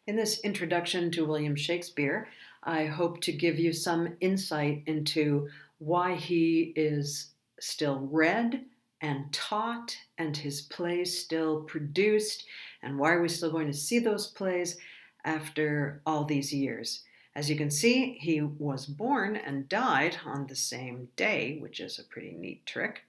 In this introduction to William Shakespeare, I hope to give you some insight into why he is still read and taught and his plays still produced, and why are we still going to see those plays after all these years. As you can see, he was born and died on the same day, which is a pretty neat trick.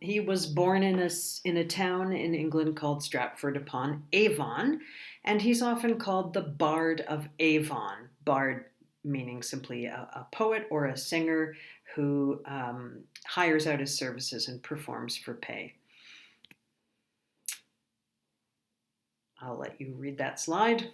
He was born in a town in England called Stratford upon Avon, and he's often called the Bard of Avon. Bard meaning simply a poet or a singer who hires out his services and performs for pay. I'll let you read that slide.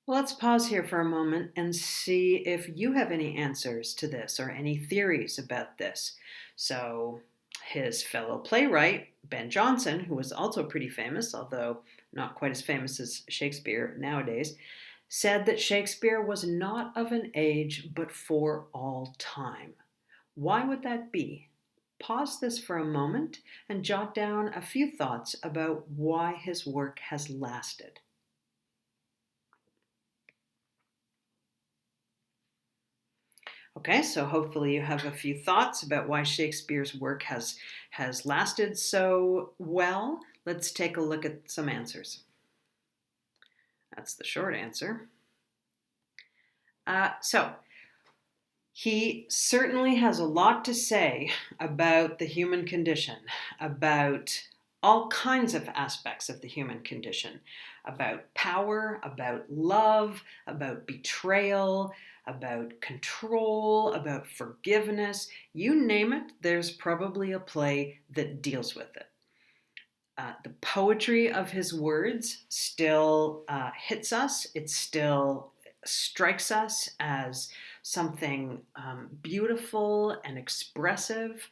Well, let's pause here for a moment and see if you have any answers to this or any theories about this. So, his fellow playwright, Ben Jonson, who was also pretty famous, although not quite as famous as Shakespeare nowadays, said that Shakespeare was not of an age but for all time. Why would that be? Pause this for a moment and jot down a few thoughts about why his work has lasted. Okay, so hopefully you have a few thoughts about why Shakespeare's work has lasted so well. Let's take a look at some answers. That's the short answer. So he certainly has a lot to say about the human condition, about all kinds of aspects of the human condition, about power, about love, about betrayal, about control, about forgiveness. You name it, there's probably a play that deals with it. The poetry of his words still hits us. It still strikes us as something beautiful and expressive.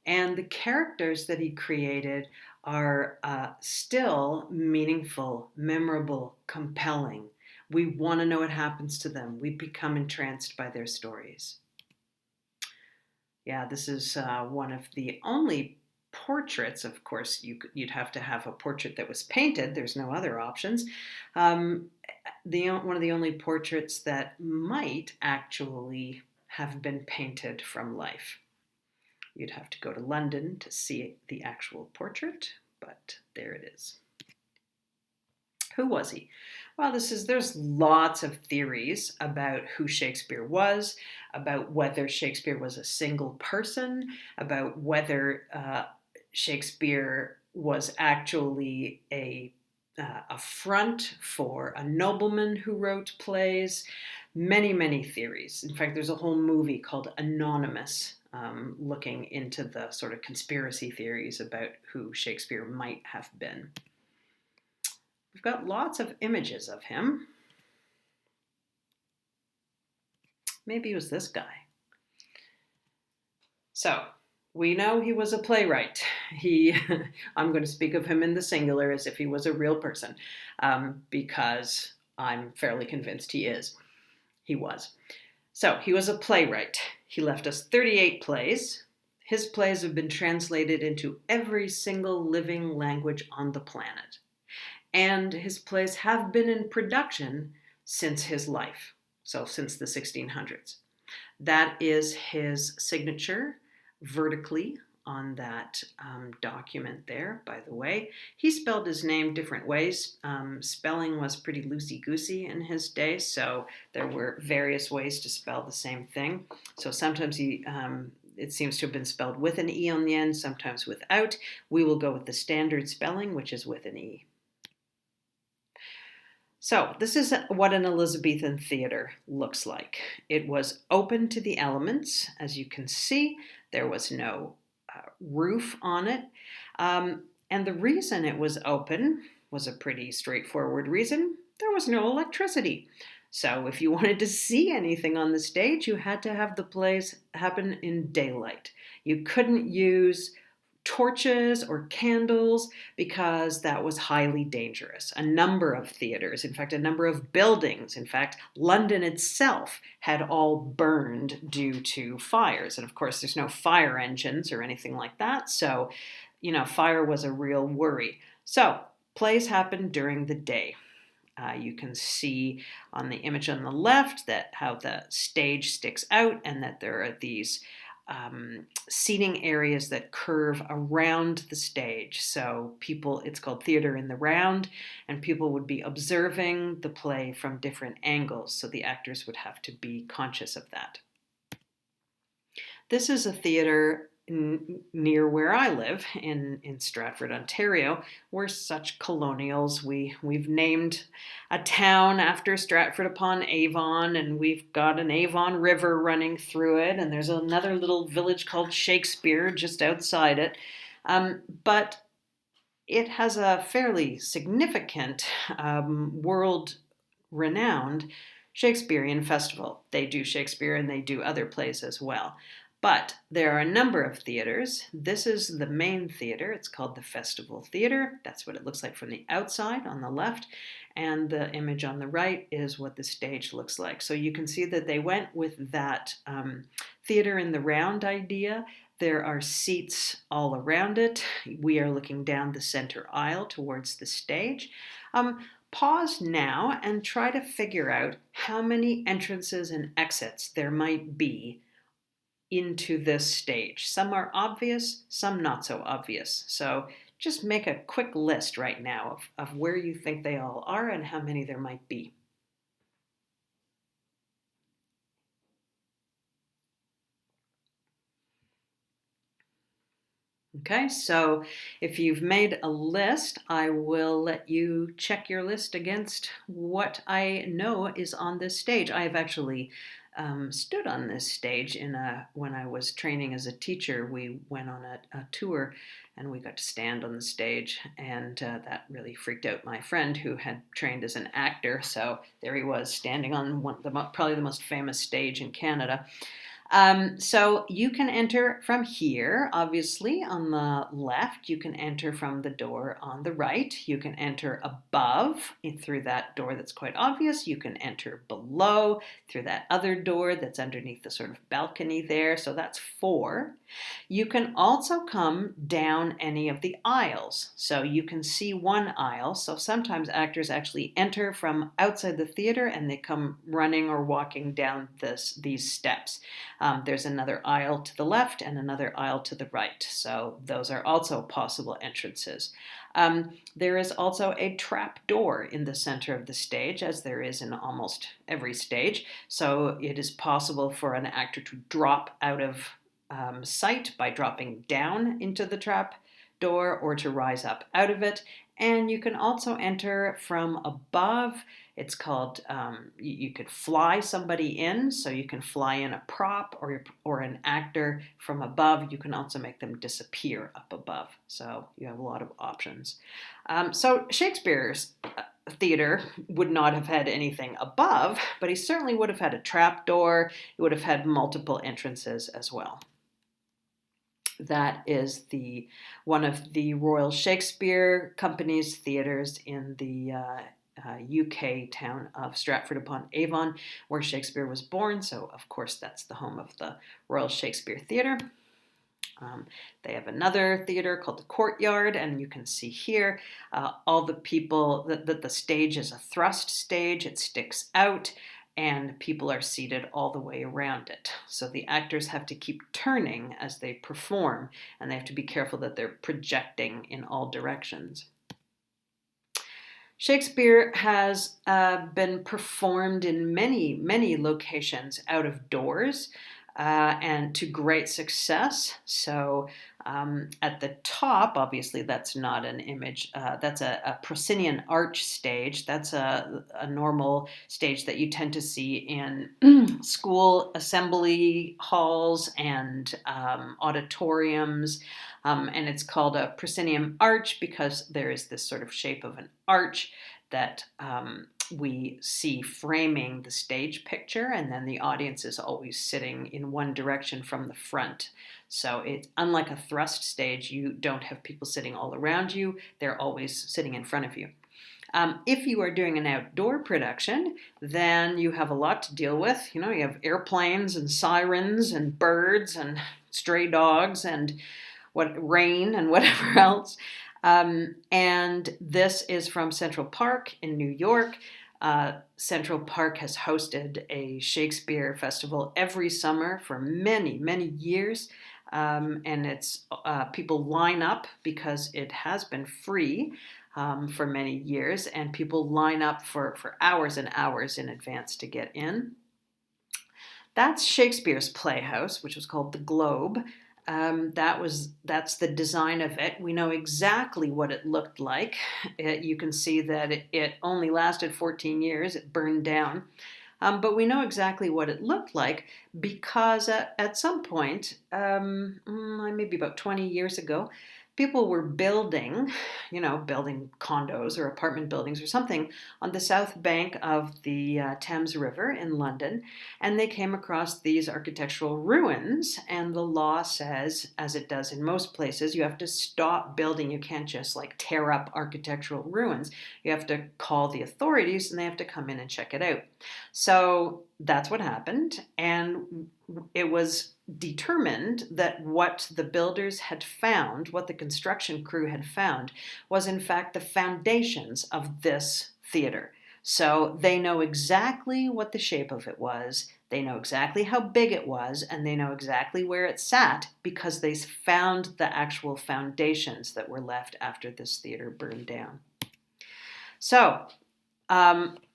And the characters that he created are still meaningful, memorable, compelling. We want to know what happens to them. We become entranced by their stories. Yeah, this is one of the only portraits. Of course, you'd have to have a portrait that was painted. There's no other options. One of the only portraits that might actually have been painted from life. You'd have to go to London to see the actual portrait, but there it is. Who was he? Well, there's lots of theories about who Shakespeare was, about whether Shakespeare was a single person, about whether Shakespeare was actually a front for a nobleman who wrote plays. Many, many theories. In fact, there's a whole movie called Anonymous, looking into the sort of conspiracy theories about who Shakespeare might have been. We've got lots of images of him. Maybe it was this guy. So, we know he was a playwright. I'm going to speak of him in the singular as if he was a real person, because I'm fairly convinced he is. He was. So, he was a playwright. He left us 38 plays. His plays have been translated into every single living language on the planet. And his plays have been in production since his life, so since the 1600s. That is his signature vertically on that document there, by the way. He spelled his name different ways. Spelling was pretty loosey-goosey in his day, so there were various ways to spell the same thing. So sometimes it seems to have been spelled with an E on the end, sometimes without. We will go with the standard spelling, which is with an E. So this is what an Elizabethan theater looks like. It was open to the elements. As you can see, there was no roof on it. And the reason it was open was a pretty straightforward reason. There was no electricity. So if you wanted to see anything on the stage, you had to have the plays happen in daylight. You couldn't use torches or candles because that was highly dangerous. A number of theaters, in fact, a number of buildings, in fact, London itself had all burned due to fires. And of course, there's no fire engines or anything like that. So, fire was a real worry. So, plays happened during the day. You can see on the image on the left that how the stage sticks out and that there are these seating areas that curve around the stage. So it's called theater in the round, and people would be observing the play from different angles. So the actors would have to be conscious of that. This is a theater near where I live in Stratford, Ontario. We're such colonials. We've named a town after Stratford upon Avon, and we've got an Avon River running through it, and there's another little village called Shakespeare just outside it. But it has a fairly significant world-renowned Shakespearean festival. They do Shakespeare and they do other plays as well. But there are a number of theaters. This is the main theater. It's called the Festival Theater. That's what it looks like from the outside on the left. And the image on the right is what the stage looks like. So you can see that they went with that theater in the round idea. There are seats all around it. We are looking down the center aisle towards the stage. Pause now and try to figure out how many entrances and exits there might be into this stage. Some are obvious, some not so obvious. So just make a quick list right now of where you think they all are and how many there might be. Okay, so if you've made a list, I will let you check your list against what I know is on this stage. I have actually stood on this stage when I was training as a teacher. We went on a tour and we got to stand on the stage, and that really freaked out my friend who had trained as an actor. So there he was standing on probably the most famous stage in Canada. So you can enter from here, obviously, on the left. You can enter from the door on the right. You can enter above through that door that's quite obvious. You can enter below through that other door that's underneath the sort of balcony there. So that's 4. You can also come down any of the aisles. So you can see one aisle. So sometimes actors actually enter from outside the theater and they come running or walking down these steps. There's another aisle to the left and another aisle to the right. So those are also possible entrances. There is also a trap door in the center of the stage, as there is in almost every stage. So it is possible for an actor to drop out of sight by dropping down into the trap door or to rise up out of it. And you can also enter from above. It's called, you could fly somebody in, so you can fly in a prop or an actor from above. You can also make them disappear up above. So you have a lot of options. So Shakespeare's theater would not have had anything above, but he certainly would have had a trap door. He would have had multiple entrances as well. That is one of the Royal Shakespeare Company's theaters in the UK town of Stratford-upon-Avon, where Shakespeare was born. So, of course, that's the home of the Royal Shakespeare Theatre. They have another theater called the Courtyard, and you can see here all the people, that the stage is a thrust stage. It sticks out, and people are seated all the way around it. So the actors have to keep turning as they perform, and they have to be careful that they're projecting in all directions. Shakespeare has been performed in many, many locations out of doors and to great success. So at the top, obviously, that's not an image. That's a proscenium arch stage. That's a normal stage that you tend to see in school assembly halls and auditoriums. And it's called a proscenium arch because there is this sort of shape of an arch that we see framing the stage picture, and then the audience is always sitting in one direction from the front. So it's unlike a thrust stage, you don't have people sitting all around you, they're always sitting in front of you. If you are doing an outdoor production, then you have a lot to deal with. You have airplanes and sirens and birds and stray dogs and rain and whatever else. And this is from Central Park in New York. Central Park has hosted a Shakespeare festival every summer for many, many years. And it's people line up because it has been free for many years, and people line up for hours and hours in advance to get in. That's Shakespeare's Playhouse, which was called the Globe. That's the design of it. We know exactly what it looked like. You can see that it only lasted 14 years. It burned down. But we know exactly what it looked like because at some point, maybe about 20 years ago, people were building condos or apartment buildings or something on the south bank of the Thames River in London, and they came across these architectural ruins, and the law says, as it does in most places, you have to stop building. You can't just tear up architectural ruins. You have to call the authorities, and they have to come in and check it out. So that's what happened, and it was determined that what the builders had found, what the construction crew had found, was in fact the foundations of this theater. So they know exactly what the shape of it was, they know exactly how big it was, and they know exactly where it sat because they found the actual foundations that were left after this theater burned down. So,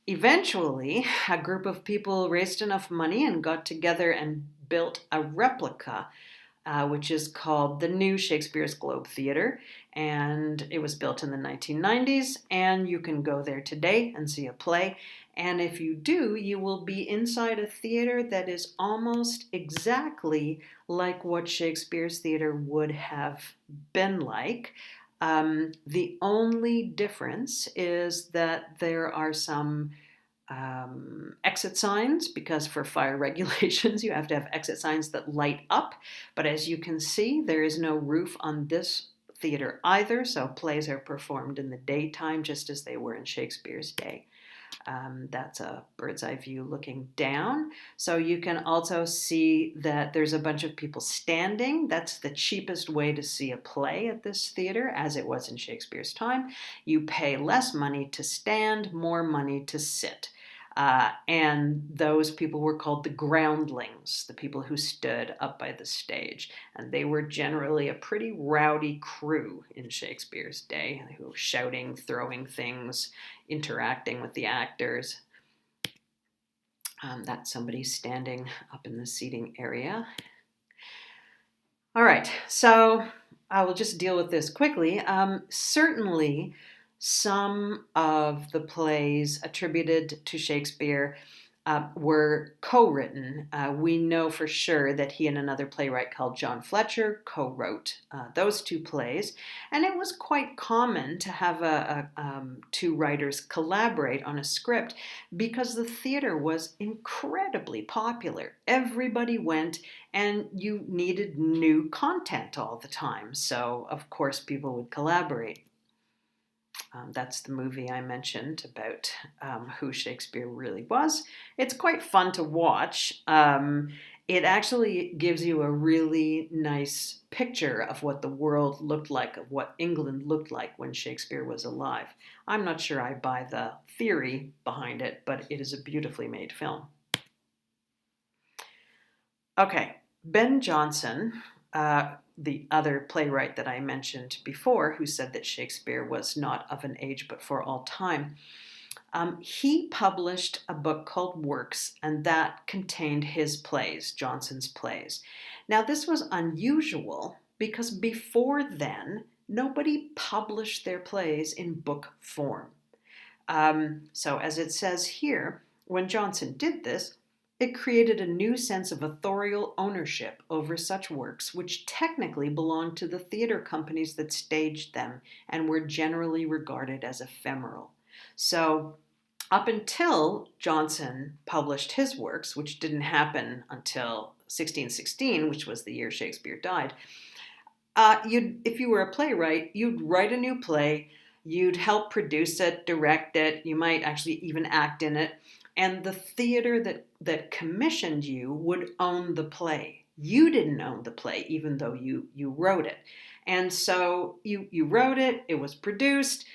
eventually, a group of people raised enough money and got together and built a replica, which is called the New Shakespeare's Globe Theatre, and it was built in the 1990s, and you can go there today and see a play, and if you do, you will be inside a theater that is almost exactly like what Shakespeare's theater would have been like. The only difference is that there are some exit signs, because for fire regulations you have to have exit signs that light up. But as you can see, there is no roof on this theater either, so plays are performed in the daytime just as they were in Shakespeare's day. That's a bird's eye view looking down. So you can also see that there's a bunch of people standing. That's the cheapest way to see a play at this theater, as it was in Shakespeare's time. You pay less money to stand, more money to sit. And those people were called the groundlings, the people who stood up by the stage. And they were generally a pretty rowdy crew in Shakespeare's day, who were shouting, throwing things, interacting with the actors. That's somebody standing up in the seating area. All right, so I will just deal with this quickly. Certainly, some of the plays attributed to Shakespeare were co-written. We know for sure that he and another playwright called John Fletcher co-wrote those two plays, and it was quite common to have two writers collaborate on a script because the theater was incredibly popular. Everybody went, and you needed new content all the time, so of course people would collaborate. That's the movie I mentioned about who Shakespeare really was. It's quite fun to watch. It actually gives you a really nice picture of what the world looked like, of what England looked like when Shakespeare was alive. I'm not sure I buy the theory behind it, but it is a beautifully made film. Okay, Ben Jonson, the other playwright that I mentioned before, who said that Shakespeare was not of an age but for all time, he published a book called Works, and that contained his plays, Jonson's plays. Now, this was unusual because before then, nobody published their plays in book form. So as it says here, when Jonson did this, it created a new sense of authorial ownership over such works, which technically belonged to the theater companies that staged them and were generally regarded as ephemeral. So Up until Johnson published his works, which didn't happen until 1616, which was the year Shakespeare died, if you were a playwright, you'd write a new play, you'd help produce it, direct it, you might actually even act in it, and the theater that commissioned you would own the play. You didn't own the play, even though you wrote it. And so you wrote it, it was produced.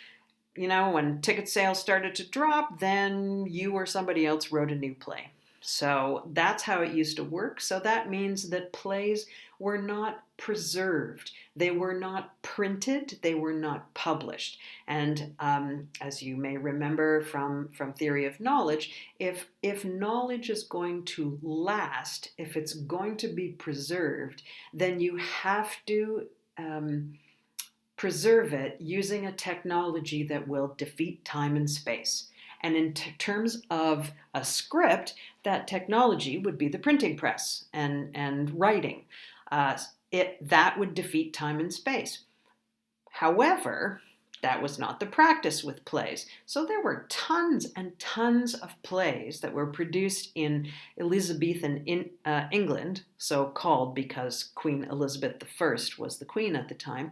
When ticket sales started to drop, then you or somebody else wrote a new play. So that's how it used to work. So that means that plays were not preserved. They were not printed. They were not published. And as you may remember from theory of knowledge, if knowledge is going to last, if it's going to be preserved, then you have to preserve it using a technology that will defeat time and space. And in terms of a script, that technology would be the printing press and writing. That would defeat time and space. However, that was not the practice with plays. So there were tons and tons of plays that were produced in Elizabethan England, so called because Queen Elizabeth I was the queen at the time.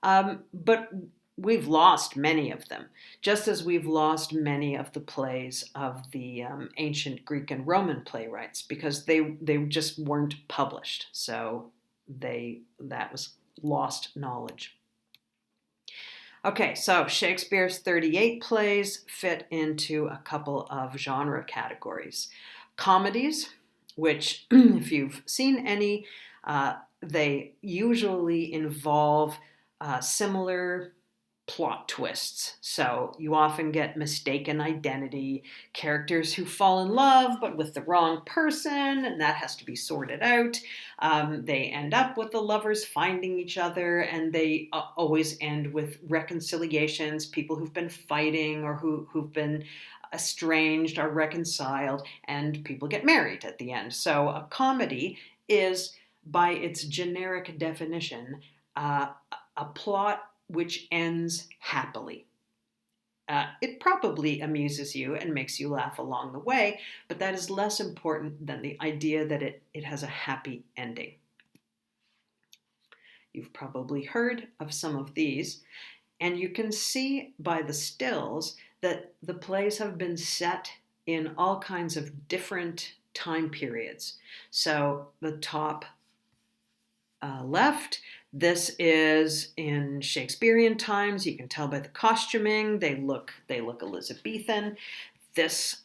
But we've lost many of them, just as we've lost many of the plays of the ancient Greek and Roman playwrights, because they just weren't published. So that was lost knowledge. Okay, so Shakespeare's 38 plays fit into a couple of genre categories. Comedies, which if you've seen any, they usually involve similar plot twists. So you often get mistaken identity, characters who fall in love but with the wrong person, and that has to be sorted out. They end up with the lovers finding each other, and they always end with reconciliations. People who've been fighting or who've been estranged are reconciled, and people get married at the end. So a comedy is, by its generic definition, a plot which ends happily. It probably amuses you and makes you laugh along the way, but that is less important than the idea that it has a happy ending. You've probably heard of some of these, and you can see by the stills that the plays have been set in all kinds of different time periods. So the top left, this is in Shakespearean times. You can tell by the costuming, they look Elizabethan. This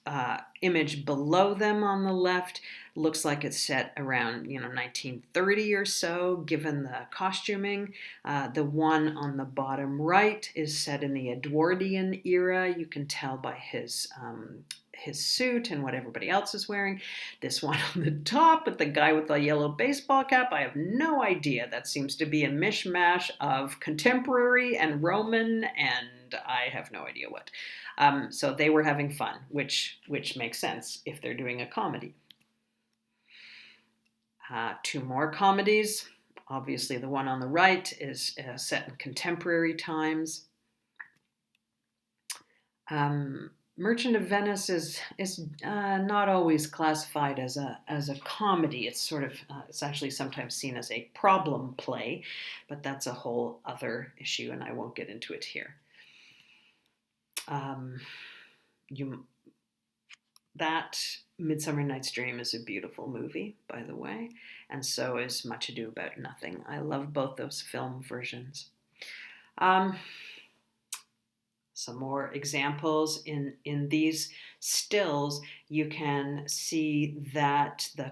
image below them on the left looks like it's set around 1930 or so, given the costuming. The one on the bottom right is set in the Edwardian era. You can tell by his suit and what everybody else is wearing. This one on the top with the guy with the yellow baseball cap, I have no idea. That seems to be a mishmash of contemporary and Roman, and I have no idea what. So they were having fun, which makes sense if they're doing a comedy. Two more comedies. Obviously, the one on the right is set in contemporary times. Merchant of Venice is not always classified as a comedy. It's it's actually sometimes seen as a problem play, but that's a whole other issue, and I won't get into it here. That Midsummer Night's Dream is a beautiful movie, by the way, and so is Much Ado About Nothing. I love both those film versions. Some more examples in these stills. You can see that the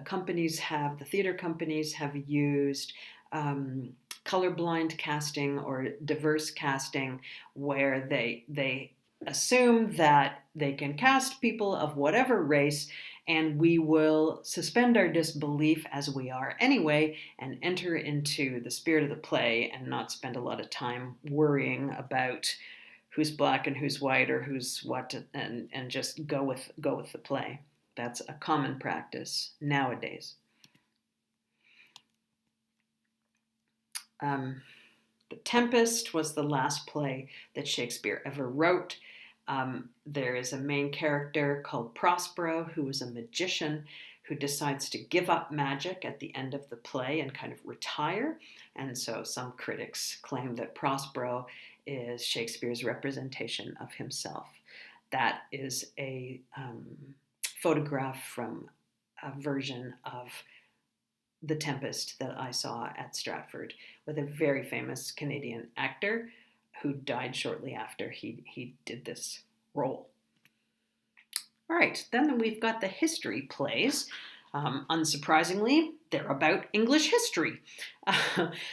theater companies have used colorblind casting or diverse casting, where they assume that they can cast people of whatever race, and we will suspend our disbelief, as we are anyway, and enter into the spirit of the play and not spend a lot of time worrying about who's black and who's white or who's what, and just go with the play. That's a common practice nowadays. The Tempest was the last play that Shakespeare ever wrote. There is a main character called Prospero, who is a magician who decides to give up magic at the end of the play and kind of retire. And so some critics claim that Prospero is Shakespeare's representation of himself. That is a photograph from a version of The Tempest that I saw at Stratford with a very famous Canadian actor who died shortly after he did this role. All right, then we've got the history plays. Unsurprisingly, they're about English history.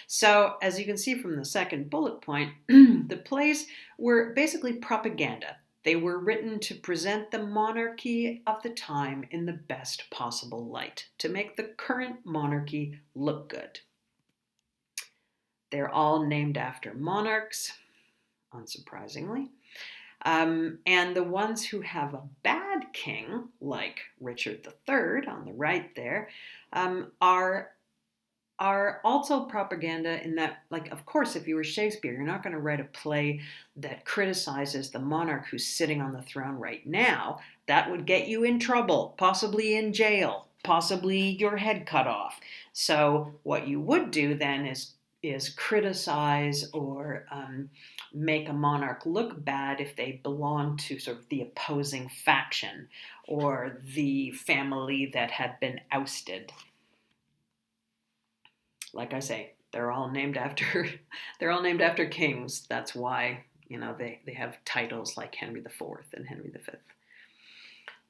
So, as you can see from the second bullet point, the plays were basically propaganda. They were written to present the monarchy of the time in the best possible light, to make the current monarchy look good. They're all named after monarchs, unsurprisingly. And the ones who have a bad king, like Richard III on the right there, are also propaganda in that, like, of course, if you were Shakespeare, you're not going to write a play that criticizes the monarch who's sitting on the throne right now. That would get you in trouble, possibly in jail, possibly your head cut off. So what you would do then is criticize or make a monarch look bad if they belong to sort of the opposing faction or the family that had been ousted. Like I say, they're all named after kings. That's why, they have titles like Henry IV and Henry V.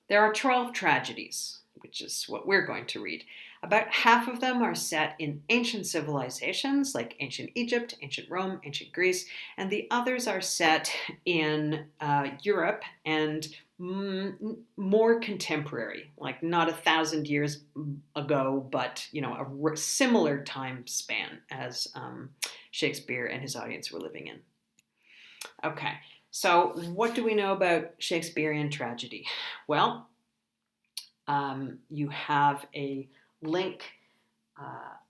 There are 12 tragedies, which is what we're going to read. About half of them are set in ancient civilizations like ancient Egypt, ancient Rome, ancient Greece, and the others are set in Europe and more contemporary, like not 1,000 years ago, but a similar time span as Shakespeare and his audience were living in. Okay, so what do we know about Shakespearean tragedy? Well, you have a link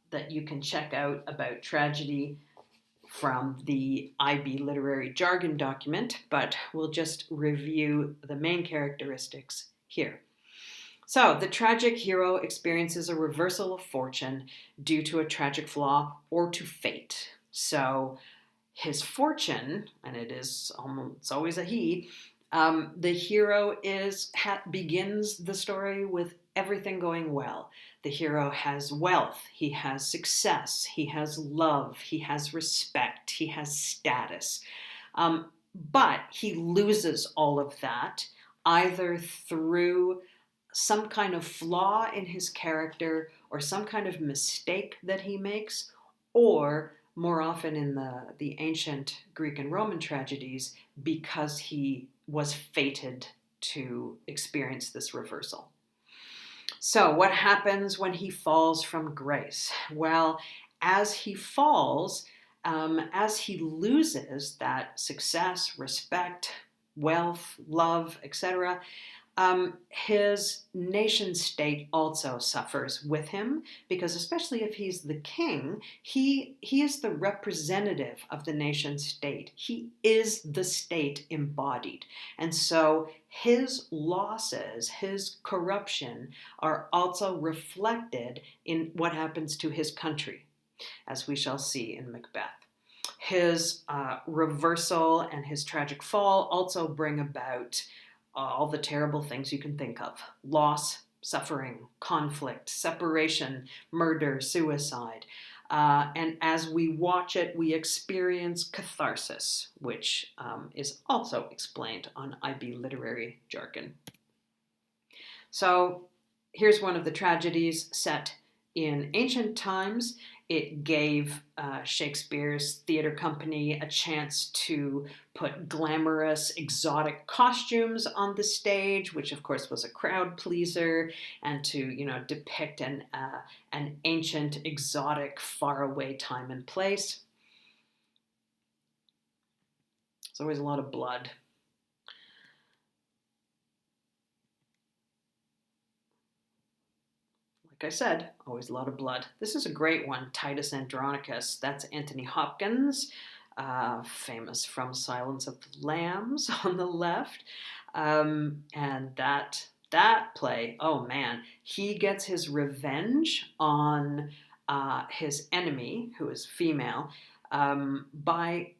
that you can check out about tragedy from the IB Literary Jargon document, but we'll just review the main characteristics here. So, the tragic hero experiences a reversal of fortune due to a tragic flaw or to fate. So, his fortune, and it's always a he, the hero begins the story with everything going well. The hero has wealth, he has success, he has love, he has respect, he has status. But he loses all of that either through some kind of flaw in his character or some kind of mistake that he makes, or more often in the ancient Greek and Roman tragedies, because he was fated to experience this reversal. So what happens when he falls from grace? Well, as he falls, as he loses that success, respect, wealth, love, etc., his nation state also suffers with him, because especially if he's the king, he is the representative of the nation state. He is the state embodied. And so his losses, his corruption, are also reflected in what happens to his country, as we shall see in Macbeth. His reversal and his tragic fall also bring about all the terrible things you can think of: loss, suffering, conflict, separation, murder, suicide. And as we watch it, we experience catharsis, which is also explained on IB Literary Jargon. So here's one of the tragedies set in ancient times. It gave Shakespeare's theater company a chance to put glamorous, exotic costumes on the stage, which of course was a crowd pleaser, and to depict an ancient, exotic, faraway time and place. There's always a lot of blood. Like I said, always a lot of blood. This is a great one, Titus Andronicus. That's Anthony Hopkins. famous from Silence of the Lambs on the left. And that play, oh man, he gets his revenge on his enemy, who is female, by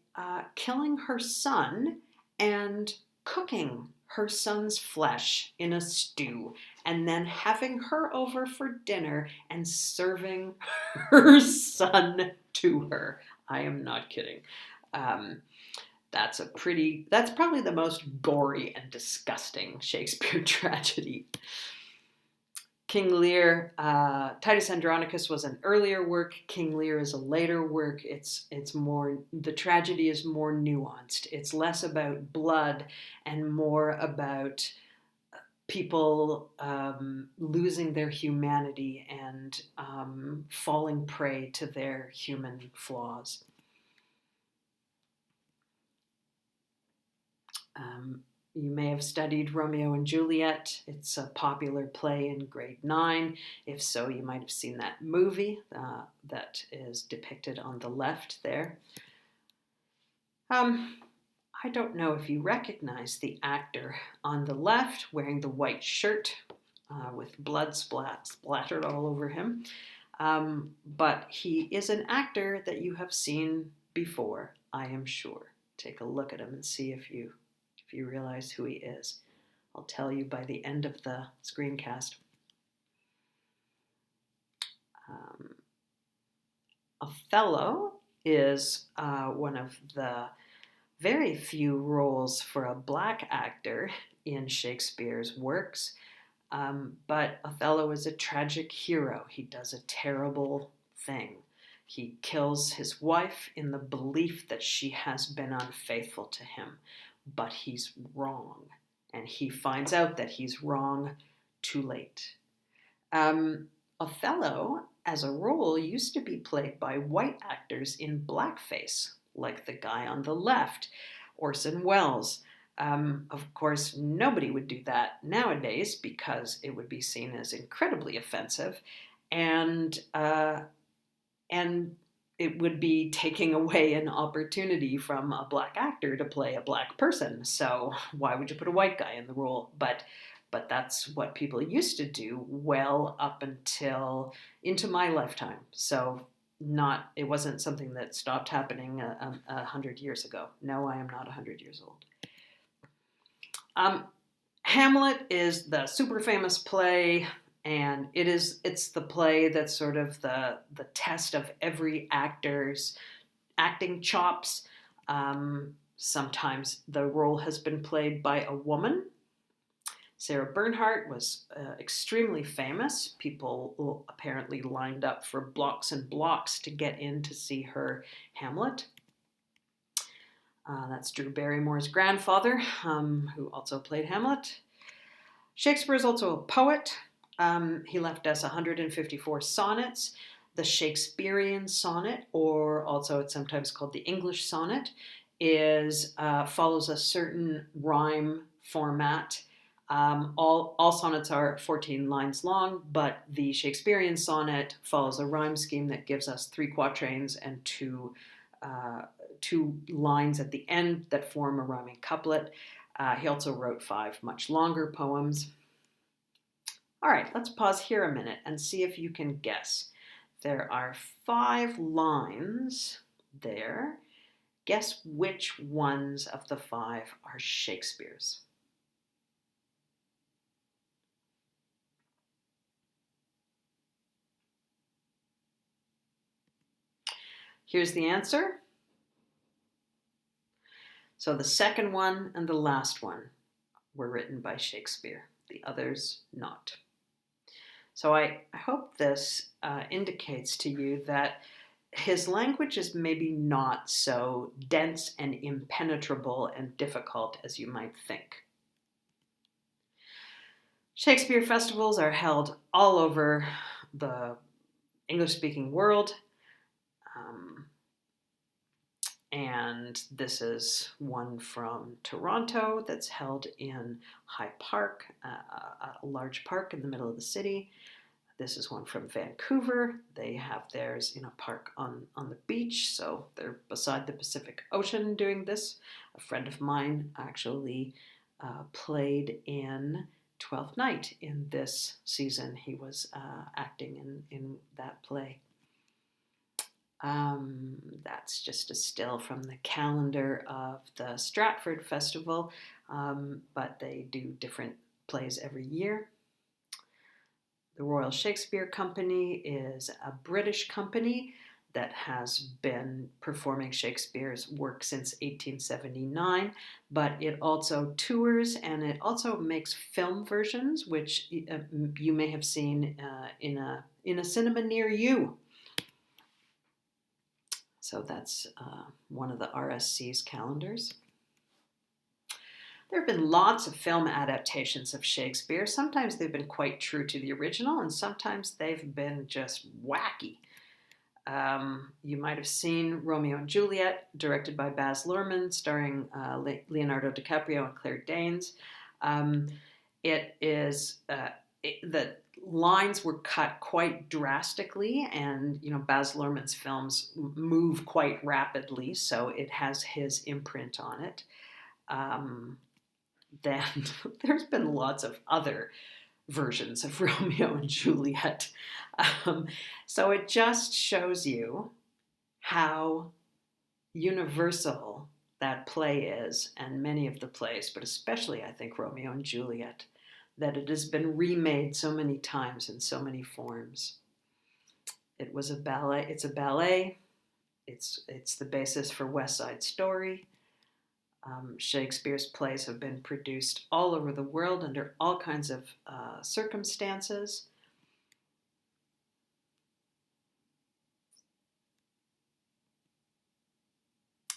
killing her son and cooking her son's flesh in a stew, and then having her over for dinner and serving her son to her. I am not kidding. Um, that's probably the most gory and disgusting Shakespeare tragedy. King Lear, Titus Andronicus was an earlier work. King Lear is a later work. It's more, the tragedy is more nuanced. It's less about blood and more about people losing their humanity and falling prey to their human flaws. You may have studied Romeo and Juliet. It's a popular play in grade 9. If so, you might have seen that movie that is depicted on the left there. I don't know if you recognize the actor on the left wearing the white shirt with blood splattered all over him. But he is an actor that you have seen before, I am sure. Take a look at him and see if you realize who he is. I'll tell you by the end of the screencast. Othello is one of the very few roles for a black actor in Shakespeare's works, but Othello is a tragic hero. He does a terrible thing. He kills his wife in the belief that she has been unfaithful to him, but he's wrong, and he finds out that he's wrong too late. Othello, as a role, used to be played by white actors in blackface, like the guy on the left, Orson Welles. Of course, nobody would do that nowadays because it would be seen as incredibly offensive, and it would be taking away an opportunity from a black actor to play a black person. So why would you put a white guy in the role? But that's what people used to do well up until into my lifetime. So it wasn't something that stopped happening 100 years ago. No, I am not 100 years old. Hamlet is the super famous play, and it's the play that's sort of the test of every actor's acting chops. Sometimes the role has been played by a woman. Sarah Bernhardt was extremely famous. People apparently lined up for blocks and blocks to get in to see her Hamlet. That's Drew Barrymore's grandfather, who also played Hamlet. Shakespeare is also a poet. He left us 154 sonnets. The Shakespearean sonnet, or also it's sometimes called the English sonnet, follows a certain rhyme format. All sonnets are 14 lines long, but the Shakespearean sonnet follows a rhyme scheme that gives us 3 quatrains and two lines at the end that form a rhyming couplet. He also wrote 5 much longer poems. All right, let's pause here a minute and see if you can guess. There are 5 lines there. Guess which ones of the 5 are Shakespeare's? Here's the answer. So the second one and the last one were written by Shakespeare, the others not. So I hope this indicates to you that his language is maybe not so dense and impenetrable and difficult as you might think. Shakespeare festivals are held all over the English-speaking world. And this is one from Toronto that's held in High Park, a large park in the middle of the city. This is one from Vancouver. They have theirs in a park on the beach, so they're beside the Pacific Ocean doing this. A friend of mine actually played in Twelfth Night in this season. He was acting in that play. That's just a still from the calendar of the Stratford Festival, but they do different plays every year. The Royal Shakespeare Company is a British company that has been performing Shakespeare's work since 1879, but it also tours and it also makes film versions, which you may have seen in a cinema near you. So that's one of the RSC's calendars. There have been lots of film adaptations of Shakespeare. Sometimes they've been quite true to the original, and sometimes they've been just wacky. You might have seen Romeo and Juliet, directed by Baz Luhrmann, starring Leonardo DiCaprio and Claire Danes. The lines were cut quite drastically, and Baz Luhrmann's films move quite rapidly, so it has his imprint on it. Then there's been lots of other versions of Romeo and Juliet. So it just shows you how universal that play is, and many of the plays, but especially I think Romeo and Juliet, that it has been remade so many times in so many forms. It was a ballet. It's a ballet. It's the basis for West Side Story. Shakespeare's plays have been produced all over the world under all kinds of circumstances.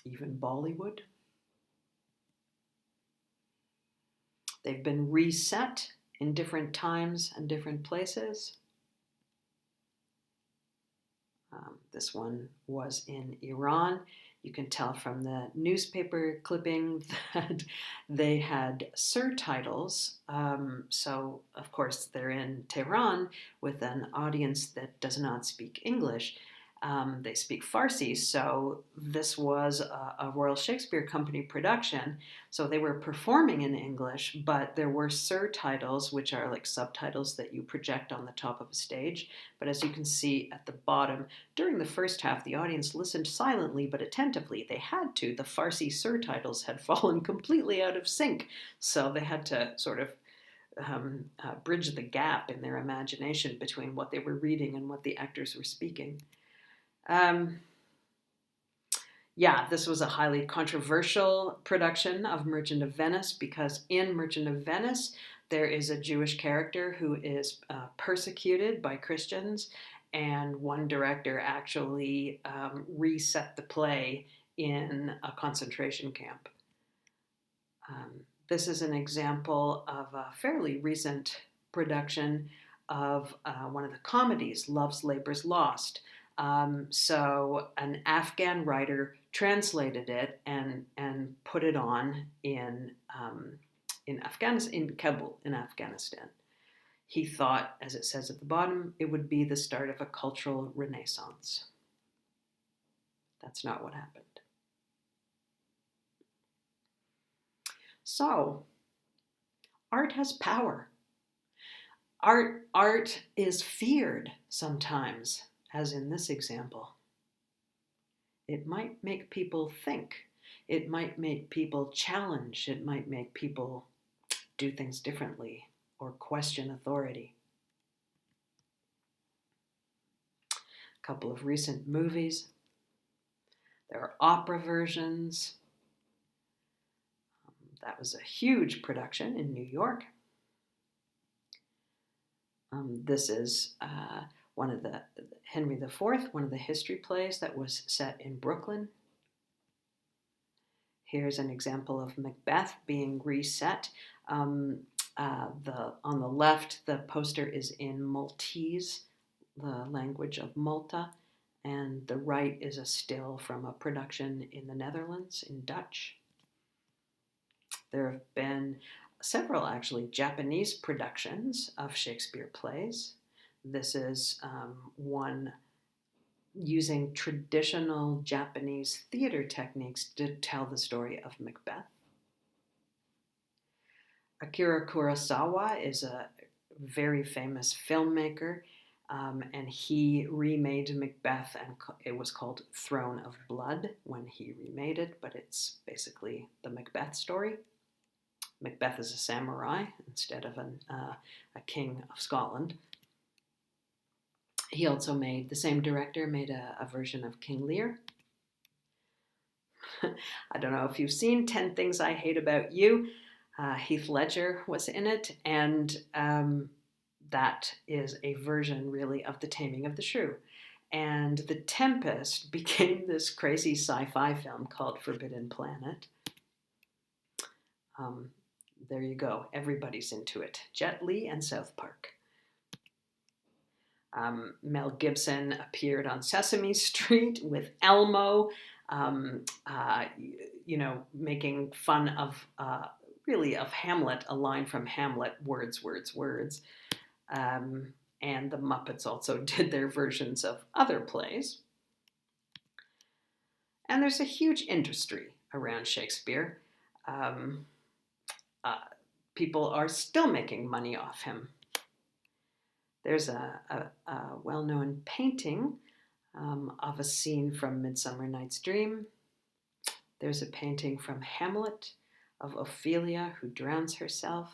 Even Bollywood. They've been reset in different times and different places. This one was in Iran. You can tell from the newspaper clipping that they had surtitles. So, of course, they're in Tehran with an audience that does not speak English. They speak Farsi, so this was a Royal Shakespeare Company production. So they were performing in English, but there were surtitles, which are like subtitles that you project on the top of a stage. But as you can see at the bottom, during the first half, the audience listened silently but attentively. They had to. The Farsi surtitles had fallen completely out of sync, so they had to sort of bridge the gap in their imagination between what they were reading and what the actors were speaking. This was a highly controversial production of Merchant of Venice because in Merchant of Venice there is a Jewish character who is persecuted by Christians, and one director actually reset the play in a concentration camp. This is an example of a fairly recent production of one of the comedies, Love's Labour's Lost. So an Afghan writer translated it and put it on in Afghanistan, in Kabul, in Afghanistan. He thought, as it says at the bottom, it would be the start of a cultural renaissance. That's not what happened. So, art has power. Art is feared sometimes, as in this example. It might make people think. It might make people challenge. It might make people do things differently or question authority. A couple of recent movies. There are opera versions. That was a huge production in New York. This is one of the Henry IV, one of the history plays that was set in Brooklyn. Here's an example of Macbeth being reset. On the left, the poster is in Maltese, the language of Malta, and the right is a still from a production in the Netherlands in Dutch. There have been several, actually, Japanese productions of Shakespeare plays. This is one using traditional Japanese theater techniques to tell the story of Macbeth. Akira Kurosawa is a very famous filmmaker, and he remade Macbeth, and it was called Throne of Blood when he remade it, but it's basically the Macbeth story. Macbeth is a samurai instead of a king of Scotland. He also made, the same director made a version of King Lear. I don't know if you've seen 10 Things I Hate About You. Heath Ledger was in it, and that is a version really of The Taming of the Shrew. And The Tempest became this crazy sci-fi film called Forbidden Planet. There you go. Everybody's into it. Jet Li and South Park. Mel Gibson appeared on Sesame Street with Elmo, making fun of really of Hamlet, a line from Hamlet, words, words, words. And the Muppets also did their versions of other plays. And there's a huge industry around Shakespeare. People are still making money off him. There's a well-known painting of a scene from Midsummer Night's Dream. There's a painting from Hamlet of Ophelia who drowns herself.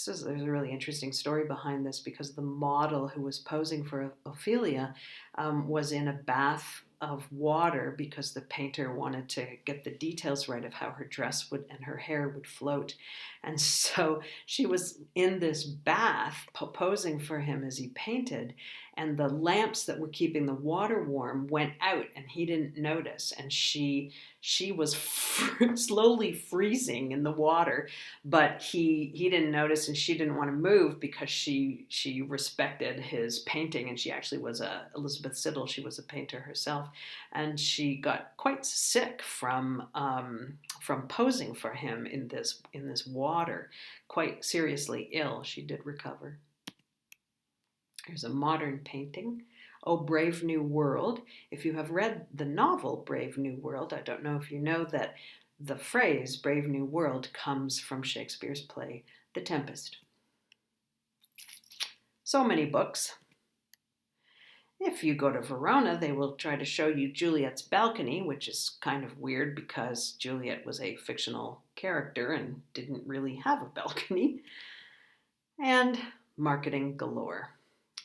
There's a really interesting story behind this because the model who was posing for Ophelia was in a bath of water because the painter wanted to get the details right of how her dress would and her hair would float. And so she was in this bath posing for him as he painted, and the lamps that were keeping the water warm went out and he didn't notice, and she was slowly freezing in the water, but he didn't notice, and she didn't want to move because she respected his painting, and she actually was Elizabeth Siddal. She was a painter herself, and she got quite sick from posing for him in this water, quite seriously ill. She did recover. Here's a modern painting. Oh, Brave New World. If you have read the novel Brave New World, I don't know if you know that the phrase Brave New World comes from Shakespeare's play The Tempest. So many books. If you go to Verona, they will try to show you Juliet's balcony, which is kind of weird because Juliet was a fictional character and didn't really have a balcony. And marketing galore.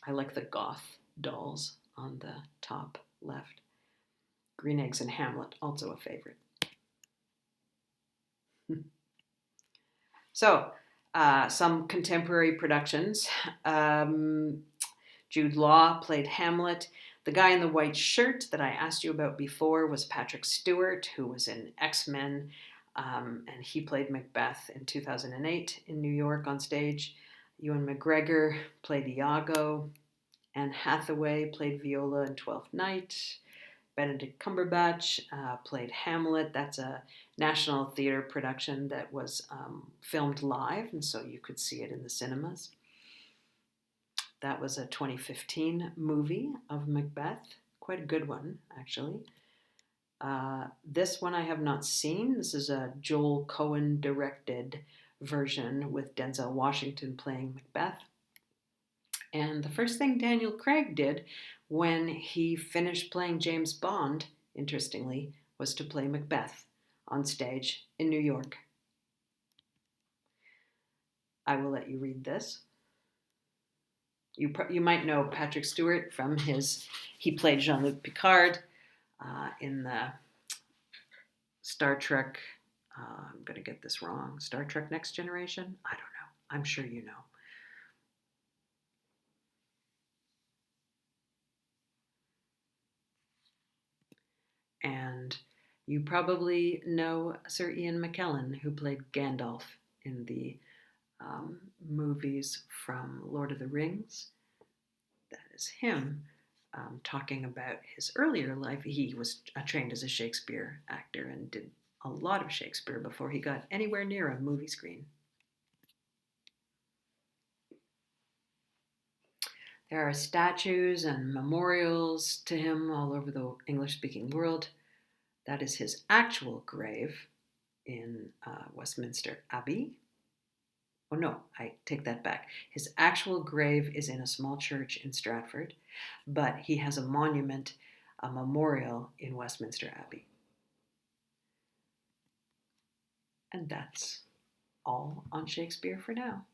I like the goth dolls on the top left. Green Eggs and Hamlet, also a favorite. So, some contemporary productions. Jude Law played Hamlet. The guy in the white shirt that I asked you about before was Patrick Stewart, who was in X-Men, and he played Macbeth in 2008 in New York on stage. Ewan McGregor played Iago. Anne Hathaway played Viola in Twelfth Night. Benedict Cumberbatch played Hamlet. That's a National Theatre production that was filmed live, and so you could see it in the cinemas. That was a 2015 movie of Macbeth. Quite a good one, actually. This one I have not seen. This is a Joel Cohen directed version with Denzel Washington playing Macbeth. And the first thing Daniel Craig did when he finished playing James Bond, interestingly, was to play Macbeth on stage in New York. I will let you read this. You might know Patrick Stewart from he played Jean-Luc Picard in the Star Trek, I'm going to get this wrong, Star Trek Next Generation? I don't know. I'm sure you know. And you probably know Sir Ian McKellen, who played Gandalf in the movies from Lord of the Rings. That is him talking about his earlier life. He was trained as a Shakespeare actor and did a lot of Shakespeare before he got anywhere near a movie screen. There are statues and memorials to him all over the English speaking world. That is his actual grave in Westminster Abbey. Oh no, I take that back. His actual grave is in a small church in Stratford, but he has a monument, a memorial in Westminster Abbey. And that's all on Shakespeare for now.